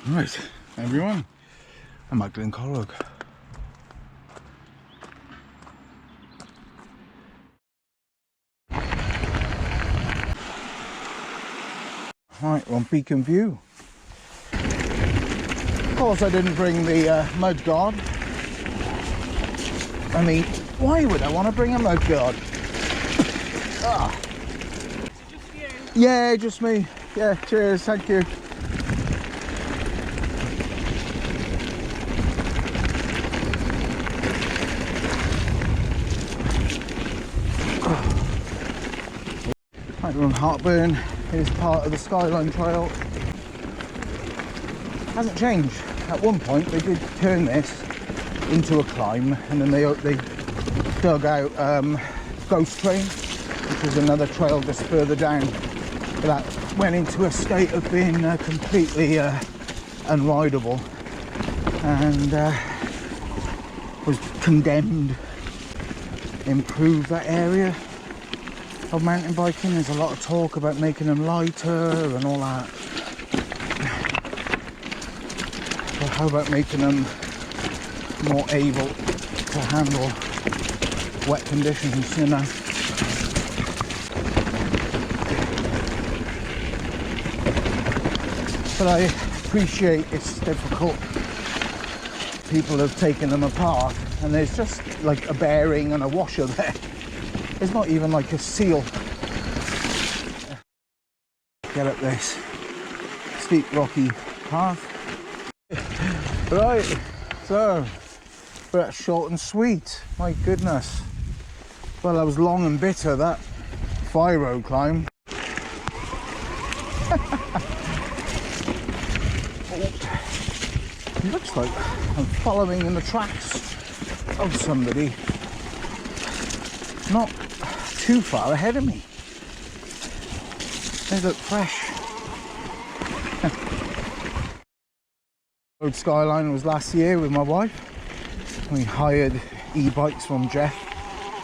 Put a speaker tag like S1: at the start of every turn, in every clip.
S1: Right, everyone, I'm at Glyncorrwg. Right, we're on Beacon View. Of course I didn't bring the mud guard. I mean, why would I want to bring a mud guard? Ah.
S2: Just you?
S1: Yeah, just me. Yeah, cheers, thank you. Right, we're on Heartburn. It is part of the Skyline trail. Hasn't changed. At one point they did turn this into a climb, and then they dug out Ghost Train, which was another trail just further down. That went into a state of being completely unrideable and was condemned. Improve that area of mountain biking. There's a lot of talk about making them lighter and all that. But how about making them more able to handle wet conditions, you know? But I appreciate it's difficult. People have taken them apart and there's just like a bearing and a washer there. There's not even like a seal. Get up this steep rocky path. Right, so we're at short and sweet. My goodness. Well, that was long and bitter, that fire road climb. It looks like I'm following in the tracks of somebody not too far ahead of me. They look fresh. Road Skyline was last year with my wife. We hired e-bikes from Jeff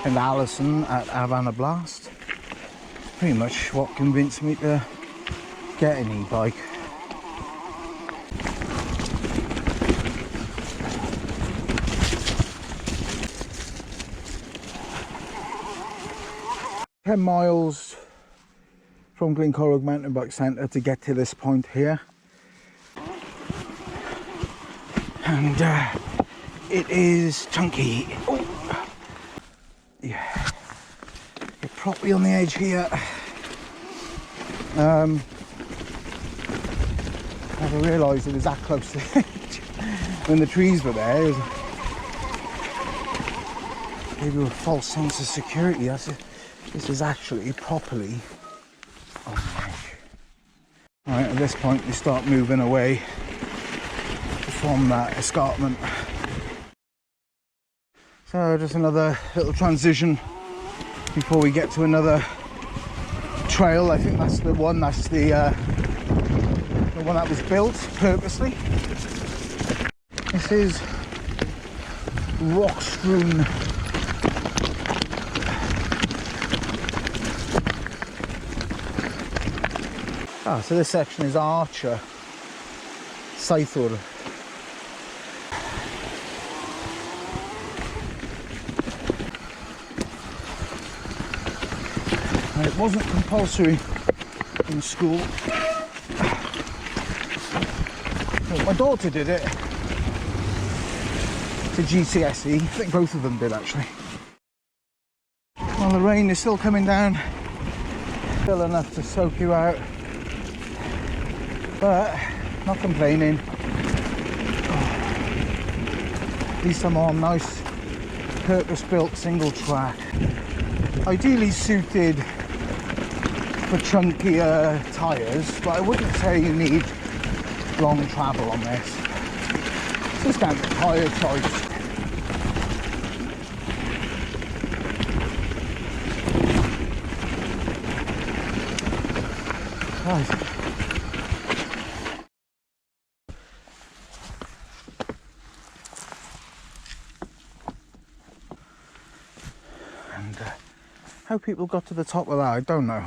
S1: and Alison at Afan Blast. Pretty much what convinced me to get an e-bike. $10 miles from Glyncorrwg Mountain Bike Centre to get to this point here. And it is chunky. Oh. Yeah, you're properly on the edge here. I never realised it was that close to the edge. When the trees were there, it was maybe a false sense of security. That's it. This is actually properly on the edge. Right, at this point, we start moving away from that escarpment. So just another little transition before we get to another trail. I think that's the one that was built purposely. This is rock strewn. Ah, so this section is Archer, Saithur. And it wasn't compulsory in school. Well, my daughter did it to GCSE. I think both of them did actually. Well, the rain is still coming down, still enough to soak you out. But not complaining. At least I'm on nice purpose-built single track, ideally suited for chunkier tyres, but I wouldn't say you need long travel on this. It's just down to tyre choice. Right. How people got to the top of that, I don't know.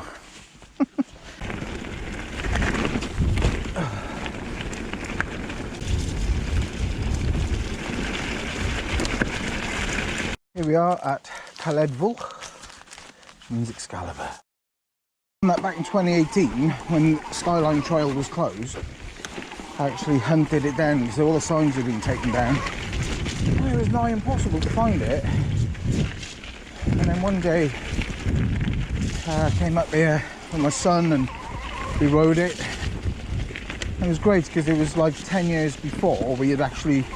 S1: we are at Cairn, which means Excalibur. Back in 2018, when Skyline Trail was closed, I actually hunted it down because all the signs had been taken down. And it was nigh impossible to find it. And then one day, I came up here with my son and we rode it. And it was great because it was like 10 years before we had actually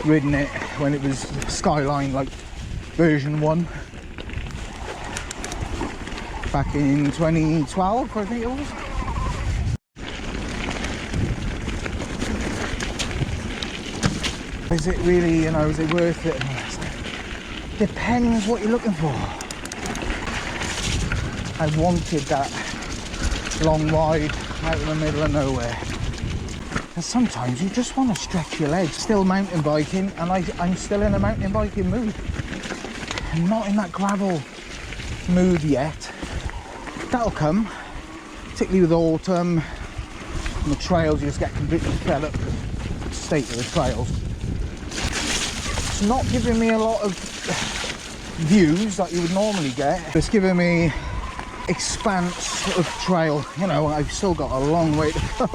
S1: ridden it when it was Skyline, like version 1. Back in 2012, I think it was. Is it really, you know, is it worth it? Depends what you're looking for. I wanted that long ride out in the middle of nowhere. And sometimes you just want to stretch your legs. Still mountain biking, and I'm still in a mountain biking mood. I'm not in that gravel mood yet. That'll come, particularly with autumn and the trails. You just get completely fed up with the state of the trails. It's not giving me a lot of views that you would normally get. It's giving me expanse of trail. You know, I've still got a long way to go.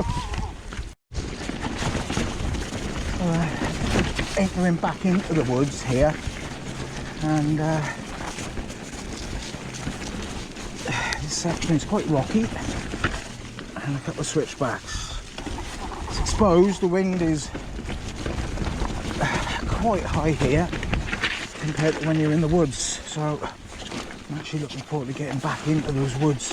S1: Entering back into the woods here, and this section is quite rocky, and a couple of switchbacks. It's exposed, the wind is quite high here compared to when you're in the woods, so I'm actually looking forward to getting back into those woods.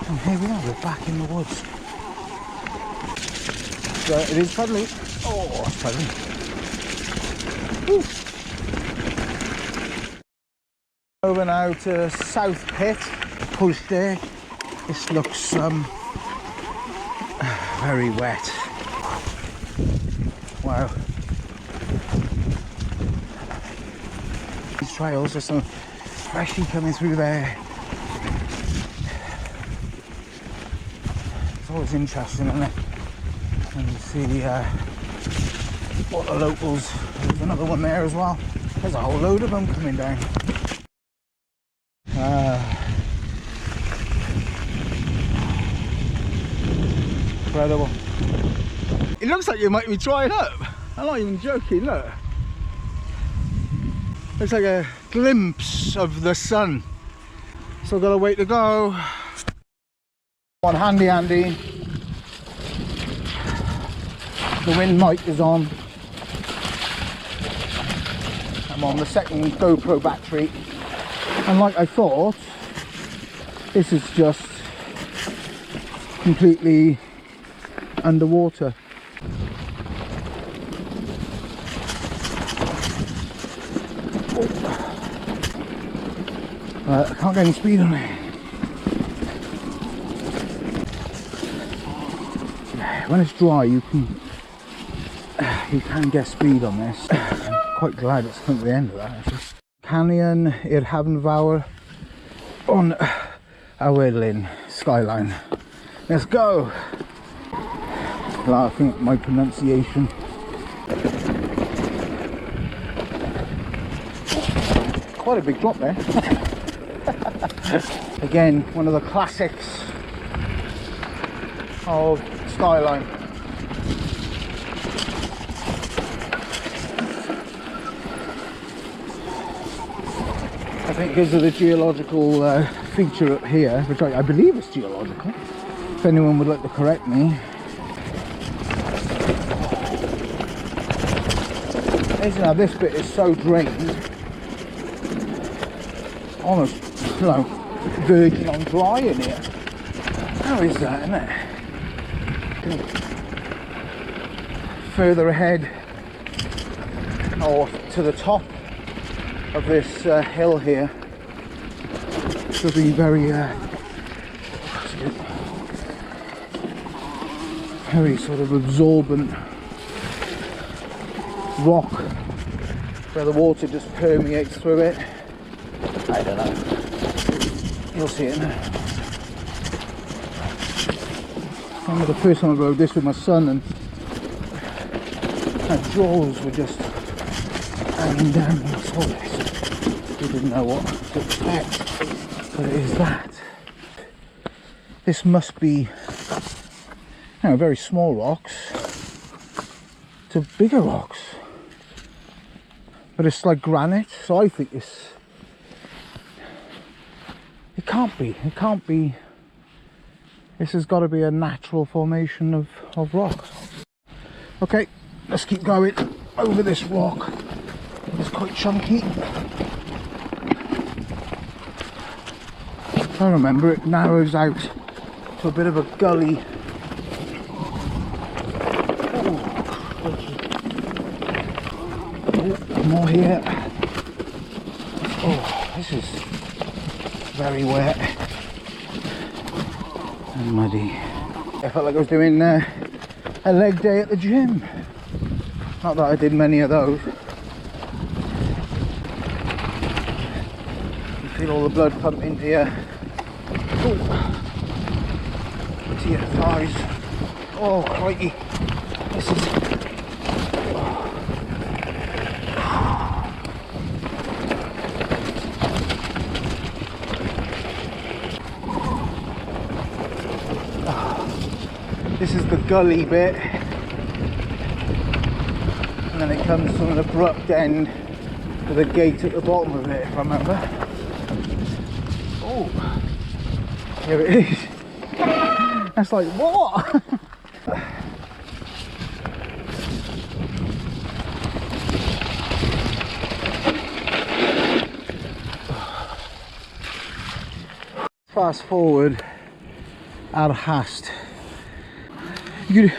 S1: And here we are, we're back in the woods. So it is puddly. Oh, it's puddly. Woo. Over now to South Pit, push there. This looks very wet. Wow. These trails, there's some freshie coming through there. It's always interesting, isn't it? And you see what the locals, there's another one there as well. There's a whole load of them coming down. Incredible. It looks like you might be drying up. I'm not even joking, look. Looks like a glimpse of the sun. Still got a way to go. One handy. The wind mic is on. I'm on the second GoPro battery, and like I thought, this is just completely underwater. I can't get any speed on it. When it's dry, you can get speed on this. I'm quite glad it's come to the end of that actually. Cairn i'r Hafnfawr on Awelin Skyline. Let's go! Laughing at my pronunciation. Quite a big drop there. Again, one of the classics of Skyline. I think because of the geological feature up here, which I believe is geological, if anyone would like to correct me. Now this bit is so drained, almost, you know, verging on dry in here. How is that, isn't it? Further ahead, or to the top of this hill here, should be very sort of absorbent rock where the water just permeates through it. I don't know. You'll see it now. I remember the first time I rode this with my son, and my jaws were just And then when I saw this, we didn't know what to expect, but it is that. This must be, you know, very small rocks to bigger rocks, but it's like granite, so I think it can't be, this has got to be a natural formation of rocks. Okay, let's keep going over this rock. It's quite chunky. If I remember, it narrows out to a bit of a gully. Oh, more here. Oh, this is very wet and muddy. I felt like I was doing a leg day at the gym. Not that I did many of those. You feel all the blood pump into your thighs. Oh, crikey. This is... This is the gully bit, and then it comes to an abrupt end with a gate at the bottom of it, if I remember. Oh, here it is. That's like, what? Fast forward out of Hast. You could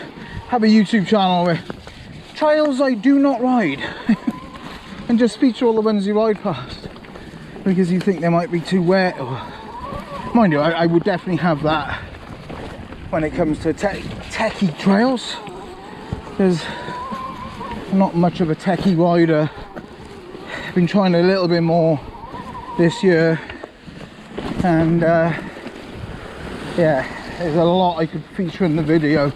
S1: have a YouTube channel where trails I do not ride and just feature all the ones you ride past because you think they might be too wet. Or mind you, I would definitely have that when it comes to techie trails, because I'm not much of a techie rider. I've been trying a little bit more this year, and yeah, there's a lot I could feature in the video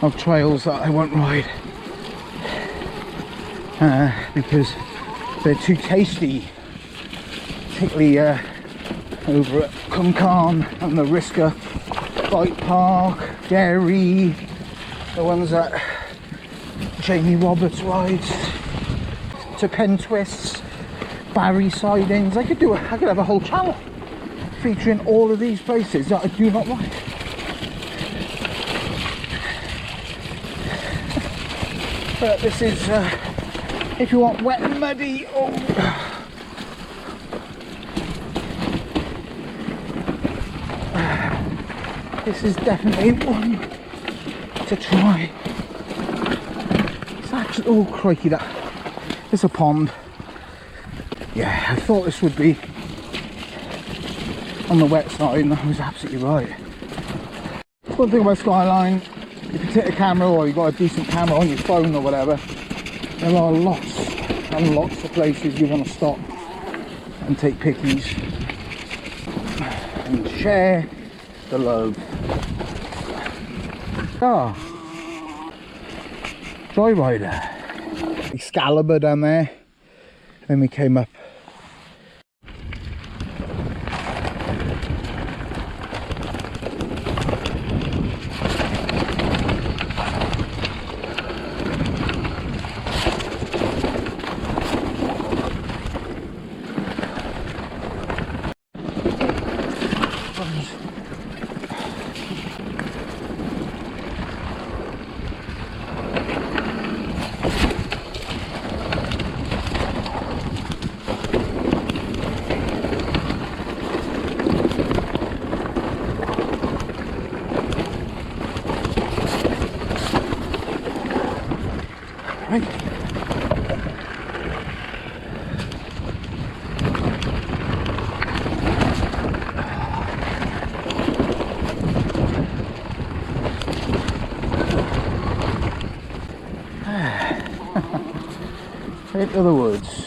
S1: of trails that I won't ride because they're too tasty, particularly over at Cairn and the Risker Bike Park, Derry, the ones that Jamie Roberts rides, to Pen Twists, Barry Sidings. I could have a whole channel featuring all of these places that I do not ride. But this is, if you want wet and muddy, oh. This is definitely one to try. It's actually, oh crikey, it's a pond. Yeah, I thought this would be on the wet side, and I was absolutely right. One thing about Skyline, if you take a camera or you've got a decent camera on your phone or whatever, there are lots and lots of places you want to stop and take pickies and share the love. Ah, Joyrider, Excalibur down there. Then we came up. Right. Into the woods.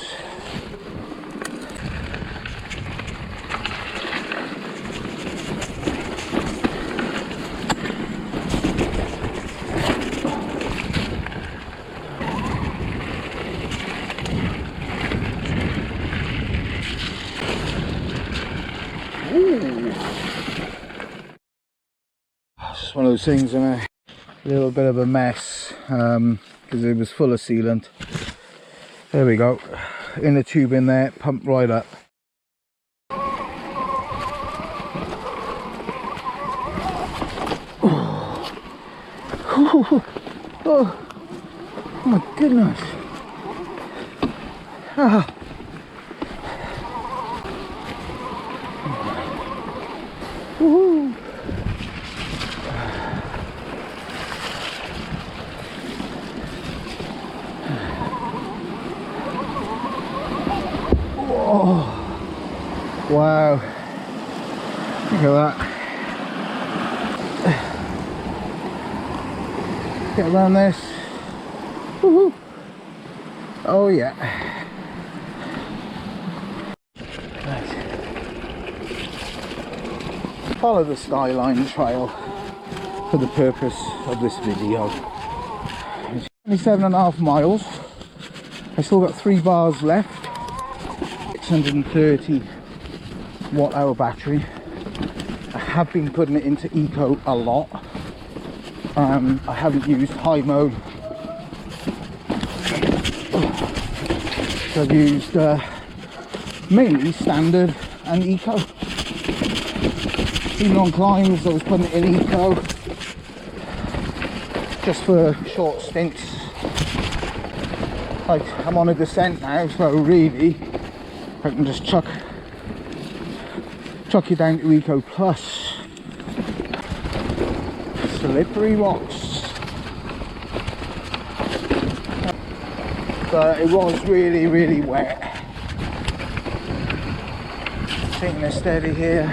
S1: It's one of those things, isn't it? A little bit of a mess because it was full of sealant. There we go. In the tube in there, pumped right up. Oh my goodness. Ah. Woohoo. Oh. Wow. Look at that. Get around this. Woohoo. Oh yeah. Right. Follow the Skyline trail for the purpose of this video. It's 27.5 miles. I still got 3 bars left. 630 watt hour battery. I have been putting it into eco a lot. I haven't used high mode. So I've used mainly standard and eco. Even on climbs I was putting it in eco just for short stints. Like I'm on a descent now, so really I can just chuck you down to eco plus. Slippery rocks. But it was really wet. Taking it steady here.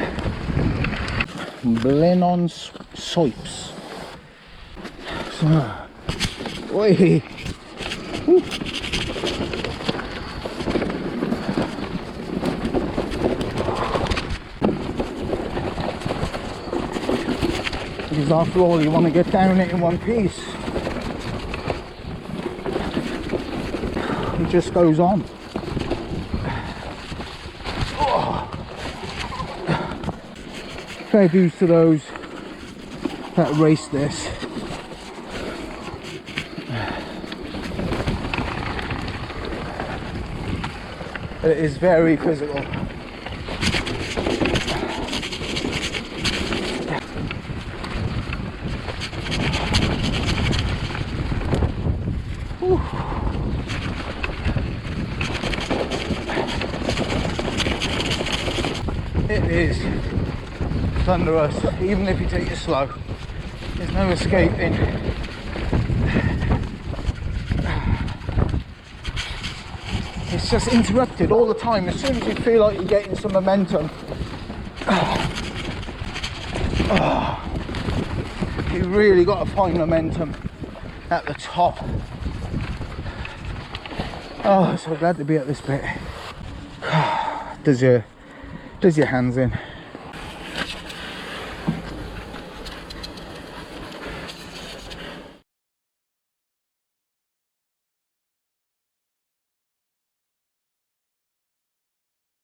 S1: Blin on soips. So, oi. Woo. Because after all, you want to get down it in one piece. It just goes on. Oh. Fair dues to those that race this. It is very physical. It is thunderous, even if you take it slow. There's no escaping. It's just interrupted all the time. As soon as you feel like you're getting some momentum, you really got to find momentum at the top. Oh, so glad to be at this bit. Does your hands in.